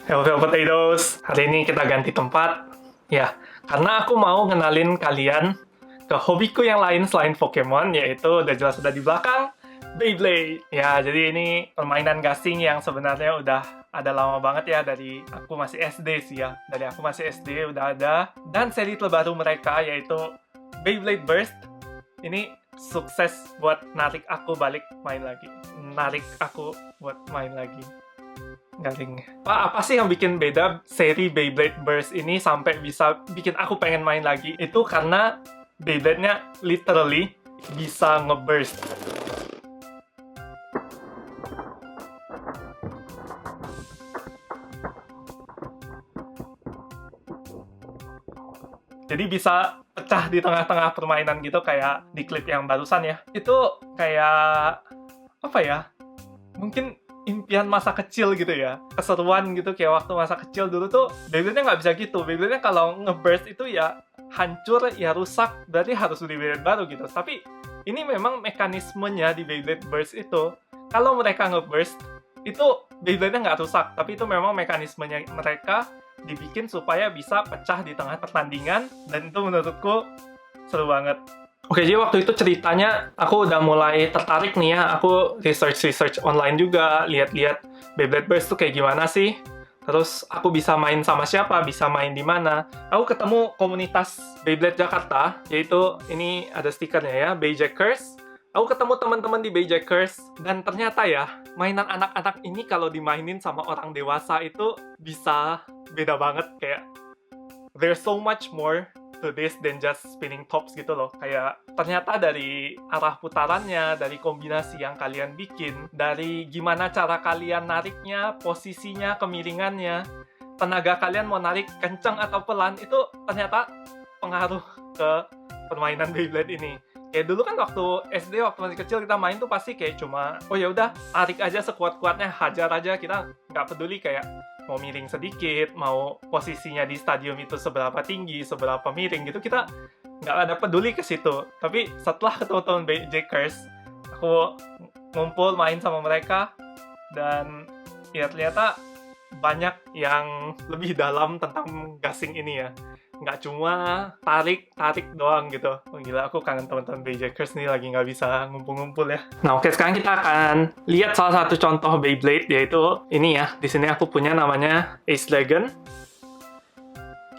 Hello Potatoes, hari ini kita ganti tempat. Ya, karena aku mau ngenalin kalian ke hobiku yang lain selain Pokemon, yaitu udah jelas udah di belakang, Beyblade. Ya, jadi ini permainan gasing yang sebenarnya udah ada lama banget ya, dari aku masih SD sih ya. Dari aku masih SD udah ada. Dan seri terbaru mereka yaitu Beyblade Burst. Ini sukses buat narik aku balik main lagi. Narik aku buat main lagi. Galing. Apa sih yang bikin beda seri Beyblade Burst ini sampai bisa bikin aku pengen main lagi? Itu karena Beyblade-nya literally bisa ngeburst. Jadi bisa pecah di tengah-tengah permainan gitu kayak di klip yang barusan ya. Itu kayak apa ya? Mungkin impian masa kecil gitu ya, keseruan gitu kayak waktu masa kecil dulu tuh Beyblade-nya nggak bisa gitu. Beyblade-nya kalau ngeburst itu ya hancur, ya rusak, berarti harus beli Beyblade baru gitu. Tapi ini memang mekanismenya di Beyblade Burst itu, kalau mereka ngeburst, itu Beyblade-nya nggak rusak, tapi itu memang mekanismenya mereka dibikin supaya bisa pecah di tengah pertandingan, dan itu menurutku seru banget. Oke, jadi waktu itu ceritanya aku udah mulai tertarik nih ya. Aku research online juga, lihat-lihat Beyblade Burst tuh kayak gimana sih. Terus aku bisa main sama siapa, bisa main di mana. Aku ketemu komunitas Beyblade Jakarta, yaitu ini ada stikernya ya, Beyjackers. Aku ketemu teman-teman di Beyjackers, dan ternyata ya, mainan anak-anak ini kalau dimainin sama orang dewasa itu bisa beda banget. Kayak, there's so much more to this than just spinning tops gitu loh. Kayak ternyata dari arah putarannya, dari kombinasi yang kalian bikin, dari gimana cara kalian nariknya, posisinya, kemiringannya, tenaga kalian mau narik kenceng atau pelan, itu ternyata pengaruh ke permainan Beyblade ini. Kayak dulu kan waktu SD, waktu masih kecil kita main tuh pasti kayak cuma, oh ya udah tarik aja sekuat-kuatnya, hajar aja, kita nggak peduli kayak mau miring sedikit, mau posisinya di stadion itu seberapa tinggi, seberapa miring gitu, kita nggak ada peduli ke situ. Tapi setelah ketemu teman Beyjackers, aku ngumpul main sama mereka, dan ya ternyata banyak yang lebih dalam tentang gasing ini ya. Nggak cuma tarik doang gitu. Oh, gila, aku kangen teman-teman Beyjackers nih, lagi nggak bisa ngumpul-ngumpul ya. Nah, oke, sekarang kita akan lihat salah satu contoh Beyblade, yaitu ini ya. Di sini aku punya namanya Ace Dragon.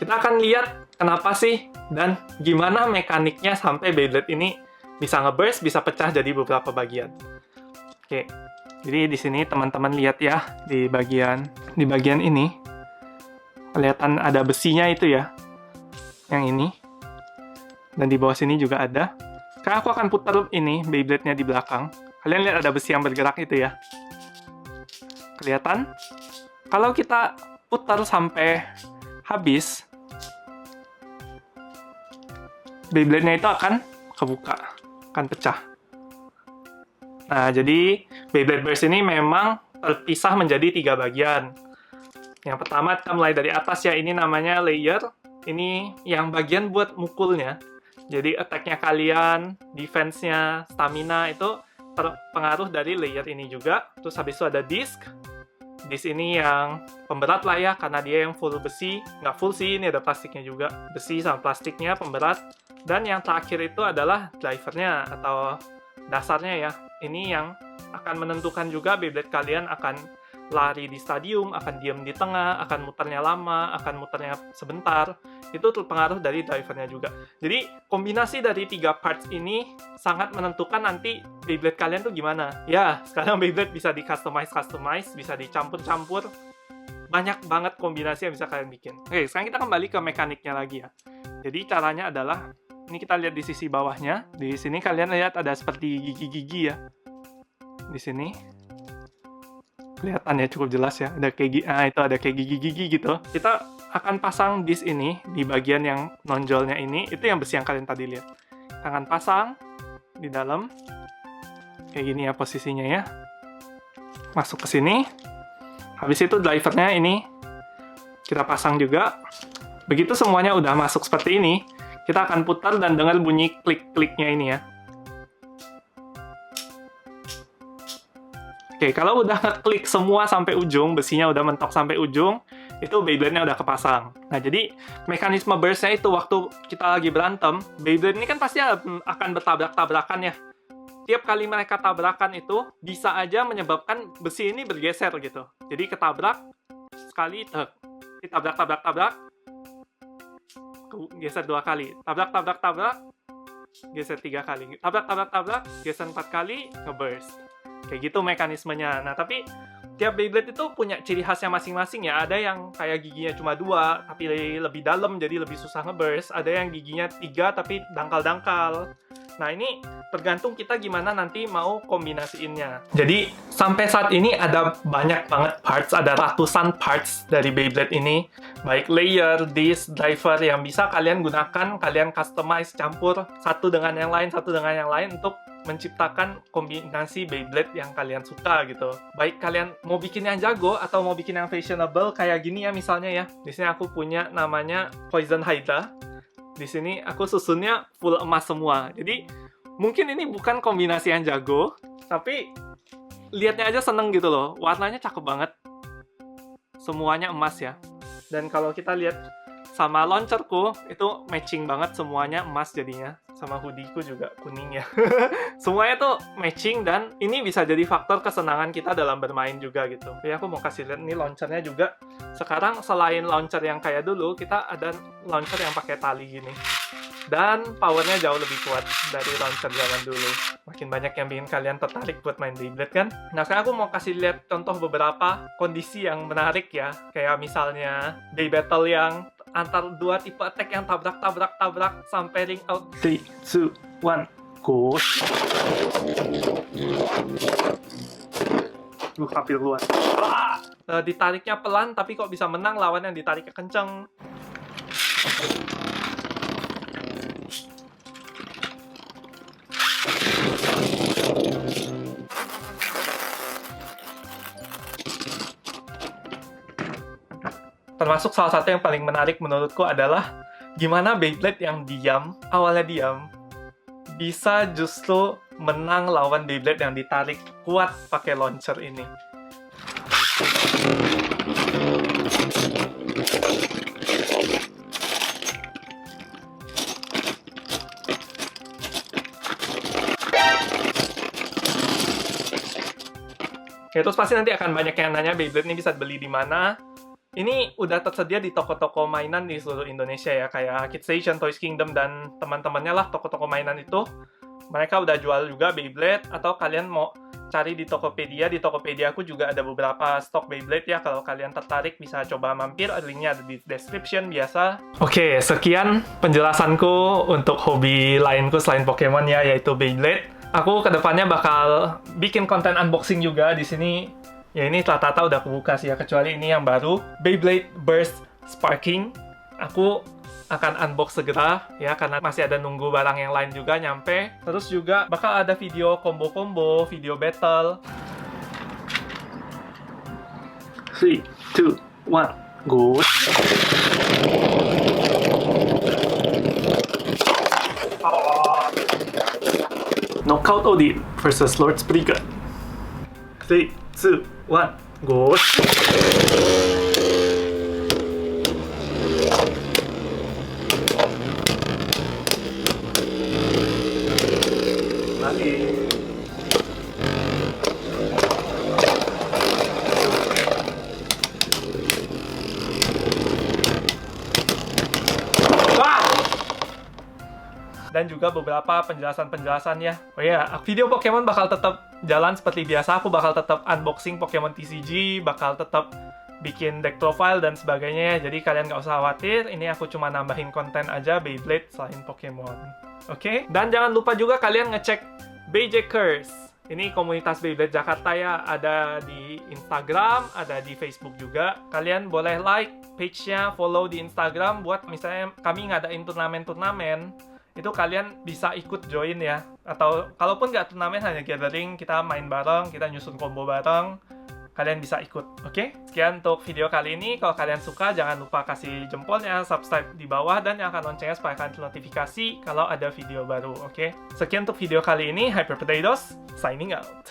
Kita akan lihat kenapa sih dan gimana mekaniknya sampai Beyblade ini bisa ngeburst, bisa pecah jadi beberapa bagian. Oke. Jadi di sini teman-teman lihat ya, di bagian ini kelihatan ada besinya itu ya. Yang ini, dan di bawah sini juga ada. Sekarang aku akan putar ini Beyblade-nya di belakang. Kalian lihat ada besi yang bergerak itu ya, kelihatan? Kalau kita putar sampai habis, Beyblade-nya itu akan kebuka, akan pecah. Nah, jadi Beyblade Burst ini memang terpisah menjadi 3 bagian. Yang pertama kita mulai dari atas ya, ini namanya layer. Ini yang bagian buat mukulnya. Jadi attack-nya kalian, defense-nya, stamina itu terpengaruh dari layer ini juga. Terus habis itu ada disc. Disc ini yang pemberat lah ya, karena dia yang full besi. Nggak full sih, ini ada plastiknya juga. Besi sama plastiknya, pemberat. Dan yang terakhir itu adalah drivernya atau dasarnya ya. Ini yang akan menentukan juga Beyblade kalian akan lari di stadium, akan diam di tengah, akan muternya lama, akan muternya sebentar. Itu terpengaruh dari drivernya juga. Jadi kombinasi dari 3 parts ini sangat menentukan nanti Beyblade kalian tuh gimana. Ya, sekarang Beyblade bisa di-customize, bisa dicampur-campur. Banyak banget kombinasi yang bisa kalian bikin. Oke, sekarang kita kembali ke mekaniknya lagi ya. Jadi caranya adalah, ini kita lihat di sisi bawahnya. Di sini kalian lihat ada seperti gigi-gigi ya. Di sini kelihatan ya, cukup jelas ya, ada kayak itu ada kayak gigi-gigi gitu. Kita akan pasang disc ini di bagian yang nonjolnya ini, itu yang besi yang kalian tadi lihat. Kita akan pasang di dalam kayak gini ya posisinya ya. Masuk ke sini. Habis itu drivernya ini kita pasang juga. Begitu semuanya udah masuk seperti ini, kita akan putar dan dengar bunyi klik-kliknya ini ya. Oke, kalau udah ngeklik semua sampai ujung, besinya udah mentok sampai ujung, itu Beyblade-nya udah kepasang. Nah, jadi mekanisme burst-nya itu waktu kita lagi berantem, Beyblade ini kan pasti akan bertabrak-tabrakan ya. Tiap kali mereka tabrakan itu, bisa aja menyebabkan besi ini bergeser gitu. Jadi ketabrak, sekali, ditabrak-tabrak-tabrak, geser 2 kali. Tabrak-tabrak-tabrak, geser 3 kali. Tabrak-tabrak-tabrak, geser 4 kali, ngeburst. Kayak gitu mekanismenya. Nah, tapi tiap Beyblade itu punya ciri khasnya masing-masing ya. Ada yang kayak giginya cuma 2, tapi lebih dalam, jadi lebih susah ngeburst. Ada yang giginya 3, tapi dangkal-dangkal. Nah, ini tergantung kita gimana nanti mau kombinasiinnya. Jadi, sampai saat ini ada banyak banget parts, ada ratusan parts dari Beyblade ini. Baik layer, disc, driver yang bisa kalian gunakan, kalian customize, campur satu dengan yang lain untuk menciptakan kombinasi Beyblade yang kalian suka gitu. Baik kalian mau bikin yang jago atau mau bikin yang fashionable kayak gini ya misalnya ya. Di sini aku punya namanya Poison Hydra. Di sini aku susunnya full emas semua. Jadi mungkin ini bukan kombinasi yang jago, tapi lihatnya aja seneng gitu loh. Warnanya cakep banget. Semuanya emas ya. Dan kalau kita lihat sama launcherku, itu matching banget semuanya emas jadinya. Sama hoodieku juga kuning ya. Semuanya tuh matching dan ini bisa jadi faktor kesenangan kita dalam bermain juga gitu. Jadi aku mau kasih lihat nih launchernya juga. Sekarang selain launcher yang kayak dulu, kita ada launcher yang pakai tali gini. Dan powernya jauh lebih kuat dari launcher zaman dulu. Makin banyak yang bikin kalian tertarik buat main Beyblade kan? Nah, sekarang aku mau kasih lihat contoh beberapa kondisi yang menarik ya. Kayak misalnya Bey Battle yang antar 2 tipe attack yang tabrak sampai ring out. 3, 2, 1, go! Hampir keluar. Ditariknya pelan, tapi kok bisa menang lawan yang ditariknya kenceng. Termasuk salah satu yang paling menarik menurutku adalah gimana Beyblade yang awalnya diam, bisa justru menang lawan Beyblade yang ditarik kuat pakai launcher ini. Ya, terus pasti nanti akan banyak yang nanya Beyblade ini bisa beli di mana. Ini udah tersedia di toko-toko mainan di seluruh Indonesia ya, kayak KidStation, Toys Kingdom, dan teman-temannya lah toko-toko mainan itu. Mereka udah jual juga Beyblade, atau kalian mau cari di Tokopedia. Di Tokopedia aku juga ada beberapa stok Beyblade ya, kalau kalian tertarik bisa coba mampir, linknya ada di description biasa. Oke, sekian penjelasanku untuk hobi lainku selain Pokemon ya, yaitu Beyblade. Aku kedepannya bakal bikin konten unboxing juga di sini. Ya ini rata-rata udah kebuka sih ya, kecuali ini yang baru, Beyblade Burst Sparking. Aku akan unbox segera ya, karena masih ada nunggu barang yang lain juga nyampe. Terus juga bakal ada video combo-combo, video battle. 3, 2, 1, go! Knockout Odin versus Lord Spriggan. 3, 2, 1, go! Lagi. Dan juga beberapa penjelasan-penjelasan ya. Oh ya, video Pokemon bakal tetap jalan seperti biasa. Aku bakal tetap unboxing Pokemon TCG, bakal tetap bikin deck profile dan sebagainya ya. Jadi kalian nggak usah khawatir, ini aku cuma nambahin konten aja Beyblade selain Pokemon. Oke? Dan jangan lupa juga kalian ngecek Beyjakers. Ini komunitas Beyblade Jakarta ya, ada di Instagram, ada di Facebook juga. Kalian boleh like page-nya, follow di Instagram buat misalnya kami ngadain turnamen-turnamen, itu kalian bisa ikut join ya. Atau kalaupun nggak turnamen, hanya gathering, kita main bareng, kita nyusun combo bareng, kalian bisa ikut. Oke? Sekian untuk video kali ini. Kalau kalian suka, jangan lupa kasih jempolnya, subscribe di bawah, dan nyalakan loncengnya supaya kalian notifikasi kalau ada video baru. Oke? Sekian untuk video kali ini. Hyper Potatoes, signing out.